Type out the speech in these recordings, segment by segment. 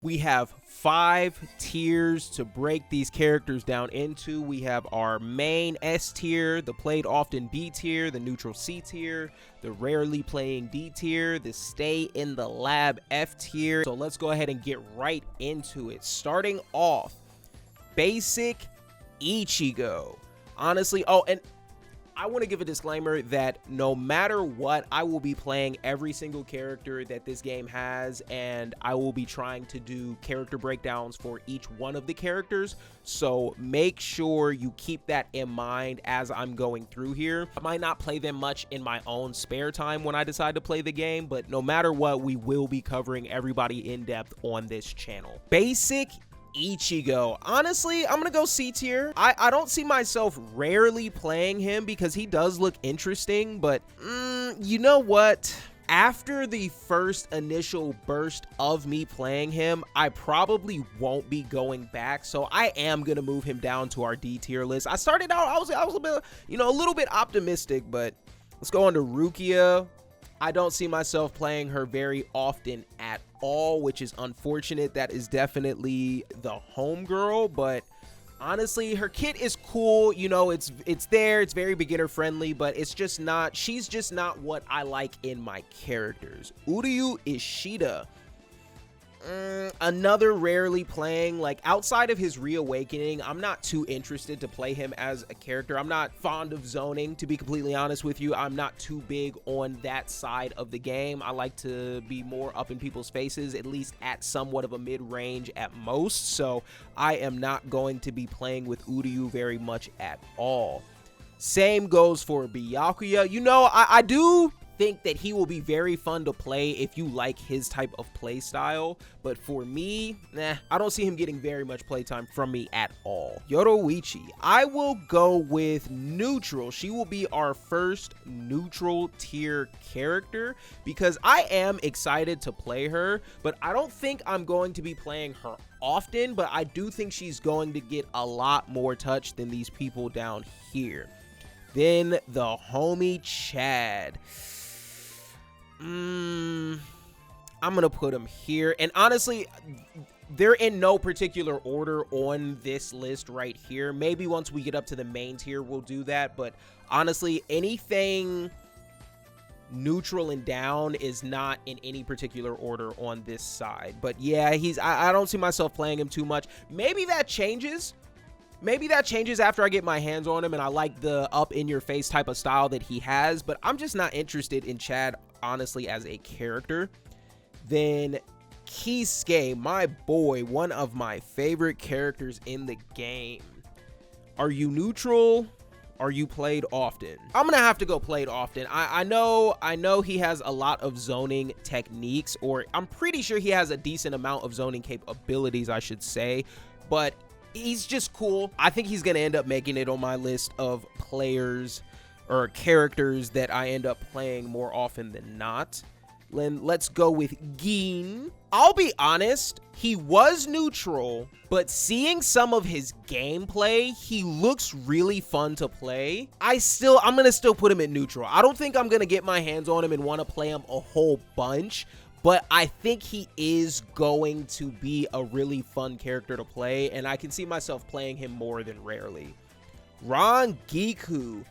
We have 5 tiers to break these characters down into. We have our main S tier, the played often B tier, the neutral C tier, the rarely playing D tier, the stay in the lab F tier. So let's go ahead and get right into it. Starting off, basic Ichigo. Honestly, oh, and I want to give a disclaimer that no matter what, I will be playing every single character that this game has, and I will be trying to do character breakdowns for each one of the characters. So make sure you keep that in mind as I'm going through here. I might not play them much in my own spare time when I decide to play the game, but no matter what, we will be covering everybody in depth on this channel. Basic Ichigo. Honestly, I'm gonna go C tier. I don't see myself rarely playing him because he does look interesting, but you know what? After the first initial burst of me playing him, I probably won't be going back, so I am gonna move him down to our D tier list. I started out, I was a bit, a little bit optimistic, but let's go on to Rukia. I don't see myself playing her very often at all, which is unfortunate. That is definitely the homegirl, but honestly, her kit is cool. You know, it's there. It's very beginner friendly, but it's just not, she's just not what I like in my characters. Uryu Ishida. Another rarely playing, like outside of his reawakening, I'm not too interested to play him as a character. I'm not fond of zoning, to be completely honest with you. I'm not too big on that side of the game. I like to be more up in people's faces, at least at somewhat of a mid-range at most. So I am not going to be playing with Uryu very much at all. Same goes for Byakuya. You know, I do think that he will be very fun to play if you like his type of play style, but for me, I don't see him getting very much playtime from me at all. Yoruichi, I will go with neutral. She will be our first neutral tier character because I am excited to play her, but I don't think I'm going to be playing her often, but I do think she's going to get a lot more touch than these people down here. Then the homie Chad. I'm gonna put him here, and honestly, they're in no particular order on this list right here. Maybe once we get up to the main tier we'll do that, but honestly, anything neutral and down is not in any particular order on this side. But yeah, I don't see myself playing him too much. Maybe that changes. Maybe that changes after I get my hands on him and I like the up-in-your-face type of style that he has, but I'm just not interested in Chad, honestly, as a character. Then Kisuke, my boy, one of my favorite characters in the game. Are you neutral? Are you played often? I'm gonna have to go played often. I know he has a lot of zoning techniques, or I'm pretty sure he has a decent amount of zoning capabilities, I should say, but he's just cool. I think he's gonna end up making it on my list of players or characters that I end up playing more often than not. Then let's go with Gin. I'll be honest, he was neutral, but seeing some of his gameplay, he looks really fun to play. I'm gonna still put him in neutral. I don't think I'm gonna get my hands on him and want to play him a whole bunch, but I think he is going to be a really fun character to play, and I can see myself playing him more than rarely. Rangiku.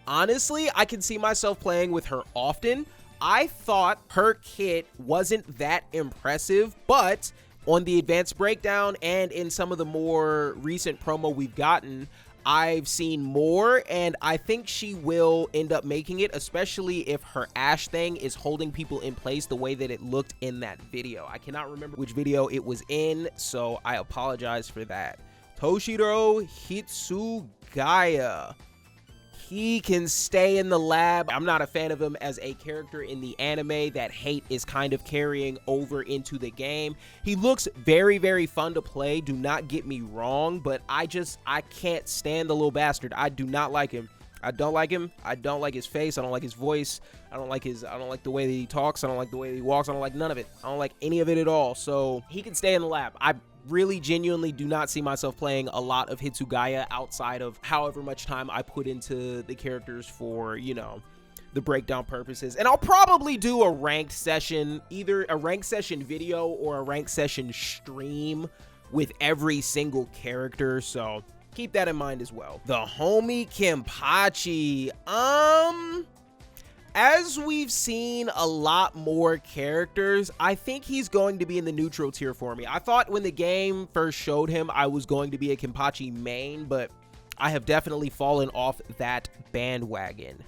Honestly, I can see myself playing with her often. I thought her kit wasn't that impressive, but on the advanced breakdown and in some of the more recent promo we've gotten, I've seen more, and I think she will end up making it, especially if her Ash thing is holding people in place the way that it looked in that video. I cannot remember which video it was in, so I apologize for that. Toshiro Hitsugaya. He can stay in the lab. I'm not a fan of him as a character in the anime. That hate is kind of carrying over into the game. He looks very, very fun to play. Do not get me wrong, but I can't stand the little bastard. I do not like him. I don't like him. I don't like his face. I don't like his voice. I don't like the way that he talks. I don't like the way that he walks. I don't like none of it. I don't like any of it at all. So he can stay in the lab. I really genuinely do not see myself playing a lot of Hitsugaya outside of however much time I put into the characters for, you know, the breakdown purposes. And I'll probably do a ranked session, either a ranked session video or a ranked session stream with every single character, so keep that in mind as well. The homie Kenpachi, as we've seen a lot more characters, I think he's going to be in the neutral tier for me. I thought when the game first showed him, I was going to be a Kenpachi main, but I have definitely fallen off that bandwagon.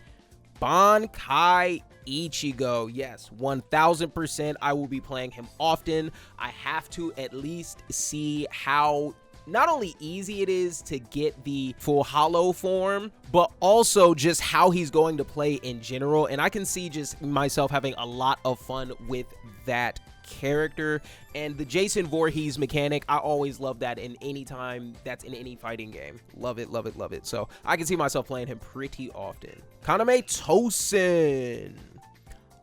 Bankai Ichigo, yes, 1000% I will be playing him often. I have to at least see how not only easy it is to get the full hollow form, but also just how he's going to play in general. And I can see just myself having a lot of fun with that character. And the Jason Voorhees mechanic, I always love that in any time that's in any fighting game. Love it, love it, love it. So I can see myself playing him pretty often. Kaname Tosin.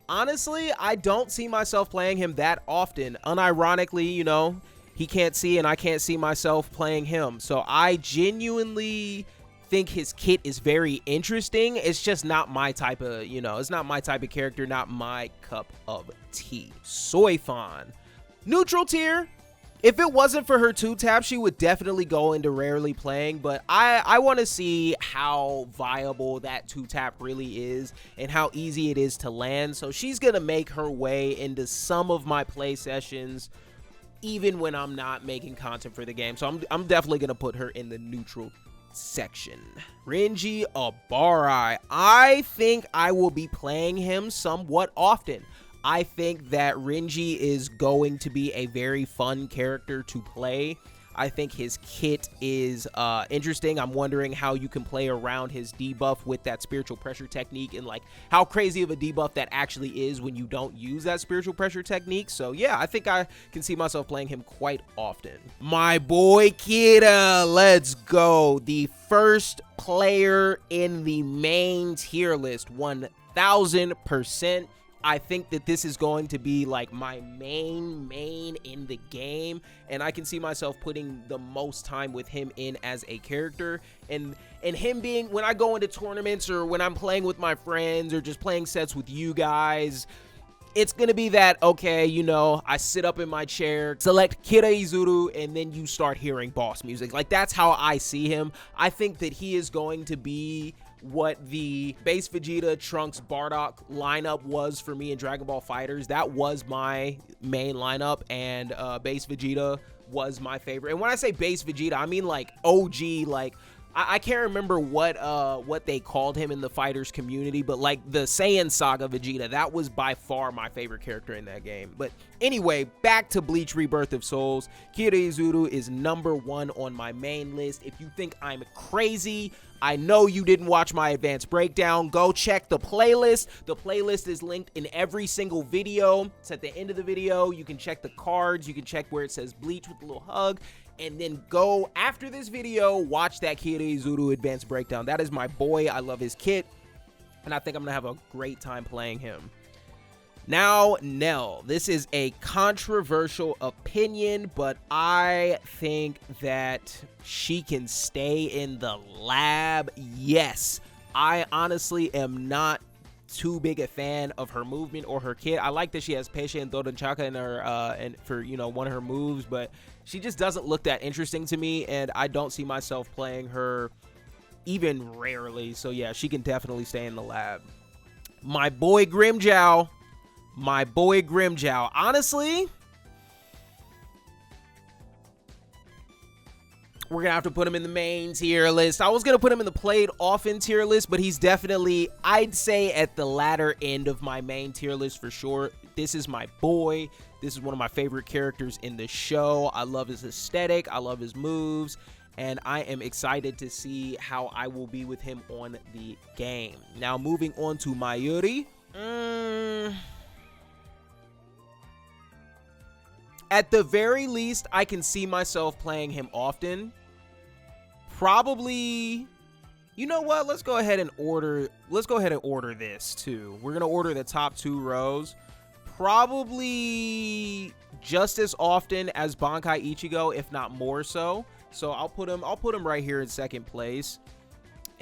Honestly, I don't see myself playing him that often. Unironically, you know, he can't see and I can't see myself playing him. So I genuinely think his kit is very interesting. It's just not my type of, you know, it's not my type of character, not my cup of tea. Soifan, neutral tier. If it wasn't for her 2-tap, she would definitely go into rarely playing, but I want to see how viable that 2-tap really is and how easy it is to land. So she's going to make her way into some of my play sessions, even when I'm not making content for the game. So I'm definitely going to put her in the neutral section. Renji Abarai. I think I will be playing him somewhat often. I think that Renji is going to be a very fun character to play. I think his kit is interesting. I'm wondering how you can play around his debuff with that spiritual pressure technique and like how crazy of a debuff that actually is when you don't use that spiritual pressure technique. So yeah, I think I can see myself playing him quite often. My boy Kira, let's go. The first player in the main tier list, 1000%. I think that this is going to be like my main in the game, and I can see myself putting the most time with him in as a character, and him being, when I go into tournaments or when I'm playing with my friends or just playing sets with you guys, it's gonna be that, okay, you know, I sit up in my chair, select Kira Izuru, and then you start hearing boss music. Like, that's how I see him. I think that he is going to be what the base Vegeta, Trunks, Bardock lineup was for me in Dragon Ball FighterZ. That was my main lineup, and base Vegeta was my favorite. And when I say base Vegeta, I mean like OG, like I can't remember what they called him in the fighters community, but like the Saiyan Saga Vegeta, that was by far my favorite character in that game. But anyway, back to Bleach Rebirth of Souls. Kira Izuru is #1 on my main list. If you think I'm crazy, I know you didn't watch my advanced breakdown. Go check the playlist. The playlist is linked in every single video. It's at the end of the video. You can check the cards. You can check where it says Bleach with a little hug. And then go, after this video, watch that Kira Izuru advanced breakdown. That is my boy. I love his kit, and I think I'm going to have a great time playing him. Now, Nell. This is a controversial opinion, but I think that she can stay in the lab. Yes, I honestly am not too big a fan of her movement or her kit. I like that she has Peisha and Dodonchaka in her and for, you know, one of her moves, but she just doesn't look that interesting to me, and I don't see myself playing her even rarely. So yeah, she can definitely stay in the lab. My boy Grimmjow. My boy Grimmjow. Honestly, we're going to have to put him in the main tier list. I was going to put him in the played often tier list, but he's definitely, I'd say, at the latter end of my main tier list for sure. This is my boy. This is one of my favorite characters in the show. I love his aesthetic. I love his moves. And I am excited to see how I will be with him on the game. Now, moving on to Mayuri. At the very least, I can see myself playing him often. Probably, you know what? Let's go ahead and order this too. We're gonna order the top 2 rows. Probably just as often as Bankai Ichigo, if not more so. So I'll put him right here in second place.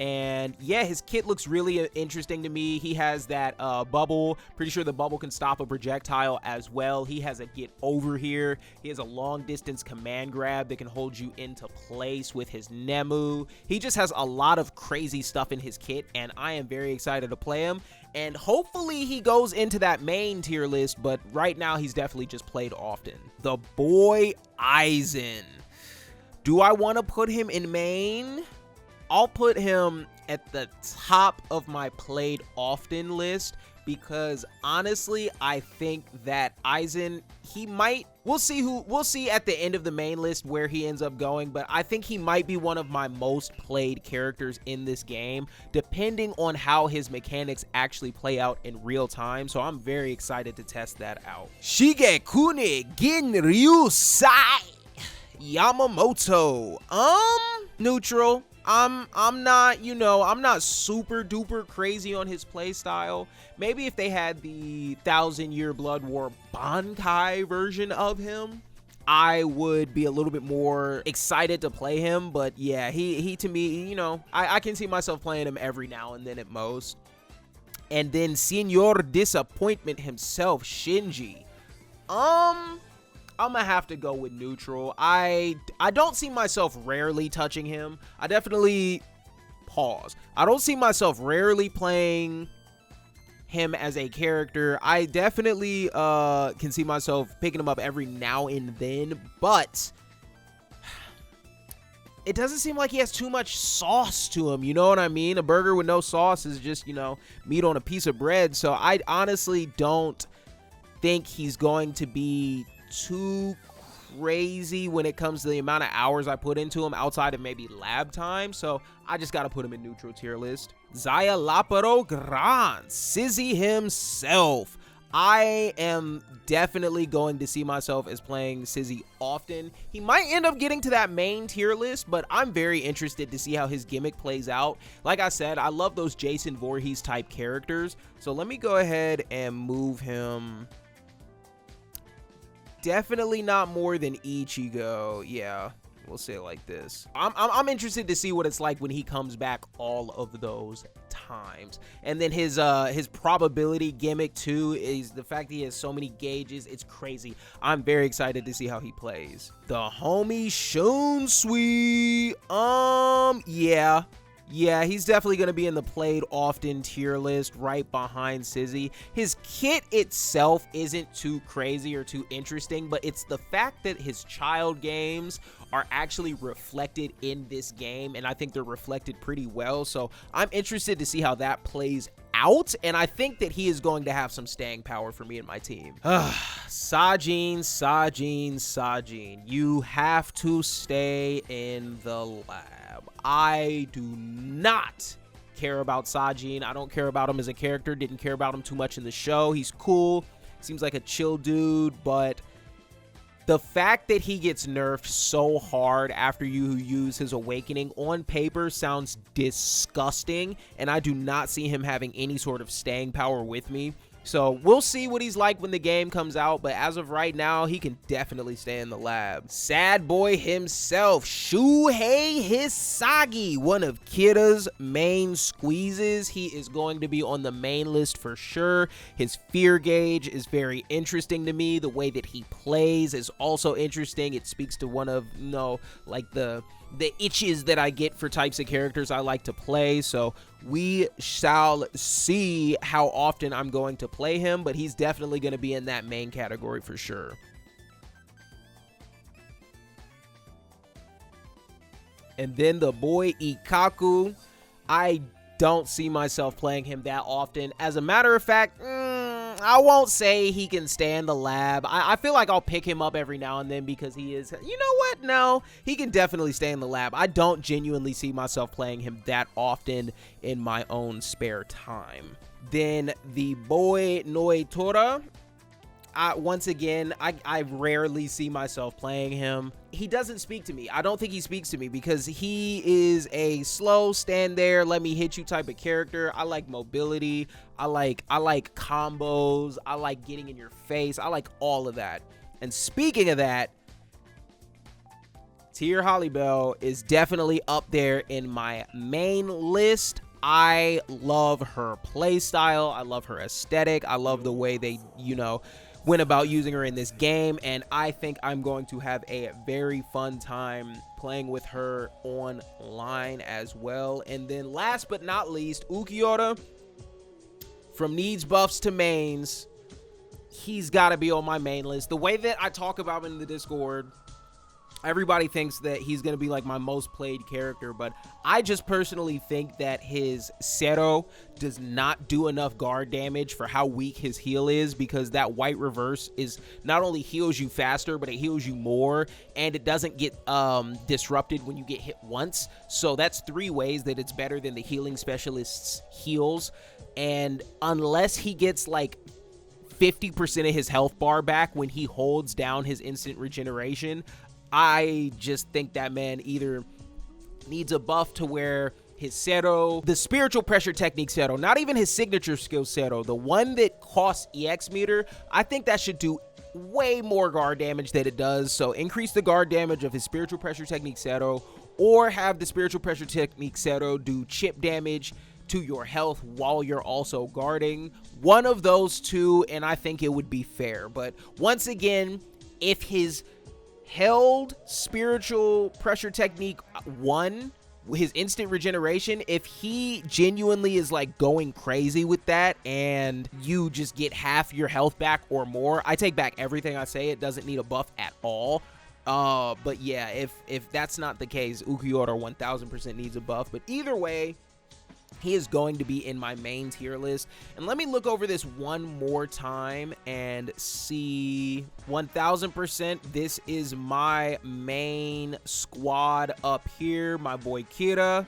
And yeah, his kit looks really interesting to me. He has that bubble. Pretty sure the bubble can stop a projectile as well. He has a get over here. He has a long distance command grab that can hold you into place with his Nemu. He just has a lot of crazy stuff in his kit, and I am very excited to play him. And hopefully he goes into that main tier list, but right now he's definitely just played often. The boy Aizen. Do I want to put him in main? I'll put him at the top of my played often list because honestly, I think that Aizen, we'll see at the end of the main list where he ends up going, but I think he might be one of my most played characters in this game, depending on how his mechanics actually play out in real time. So I'm very excited to test that out. Shigekune Ginryu Sai Yamamoto. Neutral. I'm not, I'm not super duper crazy on his playstyle. Maybe if they had the 1000-Year Blood War Bankai version of him, I would be a little bit more excited to play him. But yeah, he to me, I can see myself playing him every now and then at most. And then Senior Disappointment himself, Shinji. I'm gonna have to go with neutral. I don't see myself rarely touching him. I don't see myself rarely playing him as a character. I definitely can see myself picking him up every now and then, but it doesn't seem like he has too much sauce to him. You know what I mean? A burger with no sauce is just, meat on a piece of bread. So I honestly don't think he's going to be too crazy when it comes to the amount of hours I put into him outside of maybe lab time. So I just got to put him in neutral tier list. Zaya Laparo Gran, Sizzy himself. I am definitely going to see myself as playing Sizzy often. He might end up getting to that main tier list, but I'm very interested to see how his gimmick plays out. Like I said, I love those Jason Voorhees type characters. So let me go ahead and move him. Definitely not more than Ichigo. Yeah, we'll say it like this. I'm interested to see what it's like when he comes back all of those times. And then his probability gimmick too is the fact that he has so many gauges. It's crazy. I'm very excited to see how he plays. The homie Shunsui. Yeah, he's definitely going to be in the played often tier list right behind Sizzy. His kit itself isn't too crazy or too interesting, but it's the fact that his child games are actually reflected in this game, and I think they're reflected pretty well. So I'm interested to see how that plays out, and I think that he is going to have some staying power for me and my team. Sajin. You have to stay in the lab. I do not care about Sajin. I don't care about him as a character. Didn't care about him too much in the show. He's cool. Seems like a chill dude, but the fact that he gets nerfed so hard after you use his awakening on paper sounds disgusting, and I do not see him having any sort of staying power with me. So we'll see what he's like when the game comes out, but as of right now, he can definitely stay in the lab. Sad boy himself, Shuhei Hisagi, one of Kira's main squeezes. He is going to be on the main list for sure. His fear gauge is very interesting to me. The way that he plays is also interesting. It speaks to one of, like the itches that I get for types of characters I like to play. So we shall see how often I'm going to play him, but he's definitely going to be in that main category for sure. And then the boy Ikkaku, I don't see myself playing him that often. As a matter of fact, I won't say he can stay in the lab. I feel like I'll pick him up every now and then because he is, you know what? No, he can definitely stay in the lab. I don't genuinely see myself playing him that often in my own spare time. Then the boy Noitora. Once again, I rarely see myself playing him. He doesn't speak to me. I don't think he speaks to me because he is a slow, stand there, let me hit you type of character. I like mobility. I like combos. I like getting in your face. I like all of that. And speaking of that, Tier Hollybell is definitely up there in my main list. I love her playstyle. I love her aesthetic. I love the way they, you know, went about using her in this game, and I think I'm going to have a very fun time playing with her online as well. And then last but not least, Ukiota, from needs buffs to mains, he's got to be on my main list. The way that I talk about him in the Discord, everybody thinks that he's going to be like my most played character, but I just personally think that his Zero does not do enough guard damage for how weak his heal is, because that white reverse is not only heals you faster, but it heals you more, and it doesn't get disrupted when you get hit once. So that's 3 ways that it's better than the healing specialist's heals. And unless he gets like 50% of his health bar back when he holds down his instant regeneration, I just think that man either needs a buff to where his Zero, the spiritual pressure technique Zero, not even his signature skill Zero, the one that costs EX meter, I think that should do way more guard damage than it does. So increase the guard damage of his spiritual pressure technique Zero, or have the spiritual pressure technique Zero do chip damage to your health while you're also guarding. One of those two, and I think it would be fair. But once again, if his held spiritual pressure technique 1, his instant regeneration, if he genuinely is like going crazy with that and you just get half your health back or more, I take back everything I say. It doesn't need a buff at all. But yeah, if that's not the case, Ukiota 1000% needs a buff. But either way, he is going to be in my main tier list. And let me look over this one more time and see. 1000%, this is my main squad up here. My boy Kira.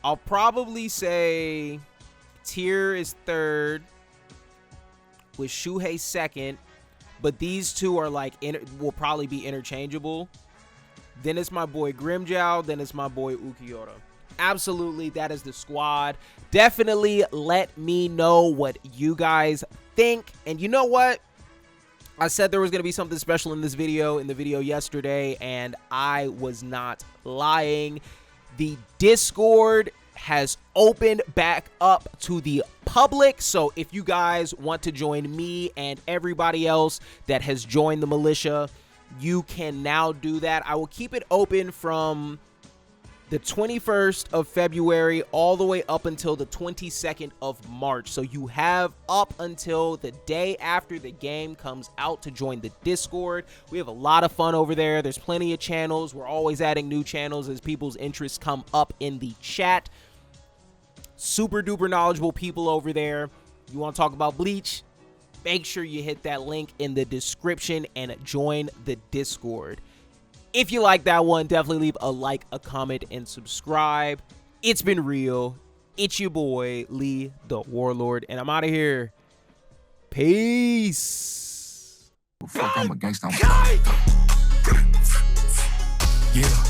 I'll probably say tier is 3rd, with Shuhei 2nd, but these two are like will probably be interchangeable. Then it's my boy Grimjow, then it's my boy Ukiota. Absolutely, that is the squad. Definitely let me know what you guys think. And you know what? I said there was going to be something special in the video yesterday, and I was not lying. The Discord has opened back up to the public, so if you guys want to join me and everybody else that has joined the militia, you can now do that. I will keep it open from the 21st of February all the way up until the 22nd of March. So you have up until the day after the game comes out to join the Discord. We have a lot of fun over there. There's plenty of channels. We're always adding new channels as people's interests come up in the chat. Super duper knowledgeable people over there. You want to talk about Bleach? Make sure you hit that link in the description and join the Discord. If you like that one, definitely leave a like, a comment, and subscribe. It's been real. It's your boy, Lee the Warlord, and I'm out of here. Peace. Fuck, I'm a gangster. Yeah.